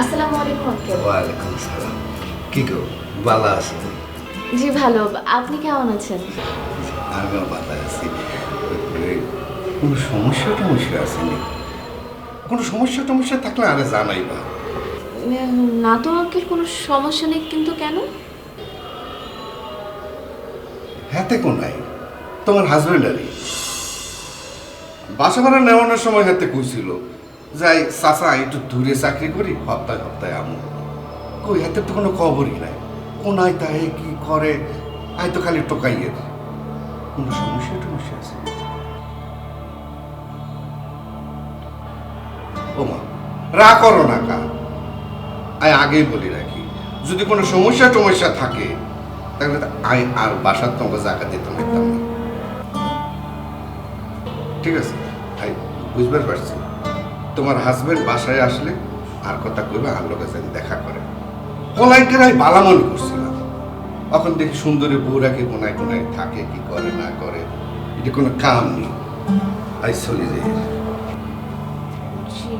আসসালামু আলাইকুম আঙ্কেল। ওয়ালাইকুম সালাম। কি গো, ভালো আছো? জি ভালো, আপনি কেমন আছেন? আমিও ভালো আছি। কোনো সমস্যা টমস্যা আছে নি? কোনো সমস্যা টমস্যা থাকলে আরে জানাইবা। না তো আঙ্কেল, কোনো সমস্যা নেই, কিন্তু কেন? হাতে কোনাই তোমার হাজবেন্ডারই বাসা ভাড়া নেওয়ানোর সময় হাতে কইছিল যাই চাচা একটু দূরে চাকরি করি, সপ্তাহে সপ্তাহে আমু কই হাতে তো কোনো খবরই নাই। কোনায় তাই কি করে, আই তো খালি টোকাইয়ের। কোনো সমস্যা টমস্যা আছে? ওমা রা করো না কা, আই আগেই বলি রাখি, যদি কোনো সমস্যা টমস্যা থাকে তাহলে তো আই আর বাসার তোমাকে জায়গা দিতে পারতাম না। ঠিক আছে, আই বুঝবার পারছি। তোমার হাজবেন্ড বাসায় আসলে আর কথা কইবে, আর লোকের সাথে দেখা করে পলাইকের আই বালা মনে করছিলাম। এখন দেখি সুন্দরী বউরাকে কোনায় কোনায় থাকে, কি করে না করে, এটা কোনো কাম নেই। আই চলে যাই। জি।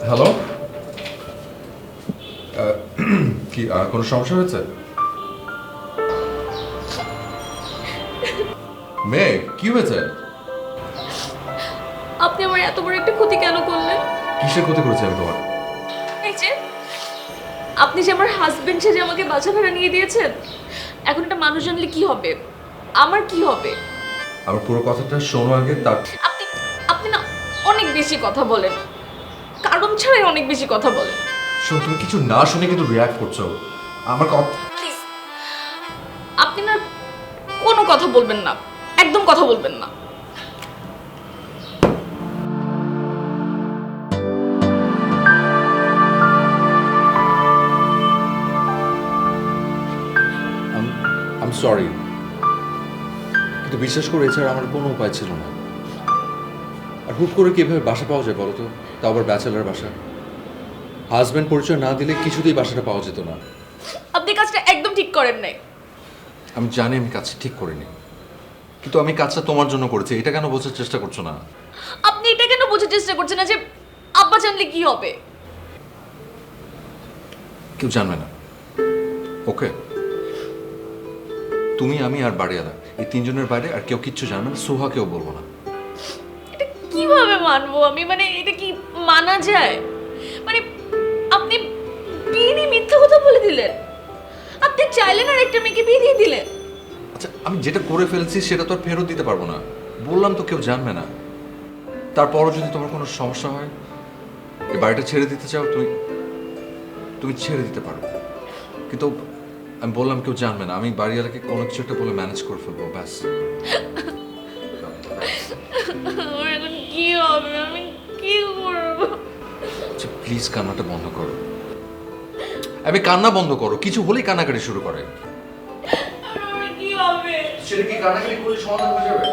হ্যালো, কি কোনো সমস্যা হয়েছে? মেয়ে, কি হয়েছে? আপনি আমার এত বড় একটা ক্ষতি কেন করলেন? কিসের ক্ষতি করেছে আমি তোমার? এই যে আপনি যে আমার হাজবেন্ড সেজে আমাকে বাসা ভাড়া নিয়ে দিয়েছেন, এখন এটা মানুষ জানলে কি হবে? আমার কি হবে? আমার পুরো কথাটা শোনো আগে, তার আপনি আপনি না অনেক বেশি কথা বলেন, কারণ ছাড়াই অনেক বেশি কথা বলেন। শোন, তুমি কিছু না শুনে কিন্তু রিয়াক্ট করছো আমার কথা। প্লিজ, আপনি না কোনো কথা বলবেন না, একদম কথা বলবেন না। আম সরি, কিন্তু বিশ্বাস করে এছাড়া আমার কোনো উপায় ছিল না। আর হুট করে কিভাবে বাসা পাওয়া যায় বলো তো, তাও আবার ব্যাচেলার বাসা। হাজব্যান্ড পরিচয় না দিলে কিছুতেই বাসাটা পাওয়া যেত না। আপনি কাজটা একদম ঠিক করেন নাই। আমি জানি আমি কাজটা ঠিক করিনি, কিন্তু আমি কাজটা তোমার জন্য করেছি, এটা কেন বোঝার চেষ্টা করছো না? আপনি এটা কেন বোঝার চেষ্টা করছেন না যে আব্বা জানলে কি হবে? কেউ জানবে না, ওকে? তুমি, আমি আর বাড়িওয়ালা, এই তিনজনের বাইরে আর কেউ কিচ্ছু জানবে না। সোহাকেও বলবো না। এটা কিভাবে মানবো আমি? মানে এটা কি মানা যায়? মানে আপনি বিয়ে নিয়ে মিথ্যা কথা বলে দিলেন। আপনি চাইলেন আর একটা মেয়েকে বিয়ে দিয়ে দিলেন। আচ্ছা, আমি যেটা করে ফেলেছি সেটা তো আর ফেরত দিতে পারবো না। বললাম তো কেউ জানবে না। তারপরও যদি তোমার কোনো সমস্যা হয়, এই বাড়িটা ছেড়ে দিতে চাও, তুমি তুমি ছেড়ে দিতে পারো, কিন্তু আমি বললাম কেউ জানবে না। আমি বাড়িওয়ালাকে কোনো কিছু একটা বলে ম্যানেজ করে ফেলবো, ব্যাস। আমার এখন কি হবে? আমি কি করবো? আচ্ছা প্লিজ, কান্নাটা বন্ধ করো। আমি কান্না বন্ধ করো, কিছু হলেই কান্নাকাটি শুরু করে। আমার কি হবে? সেটা কি কান্নাকাটি করলে সমাধান হয়ে যাবে?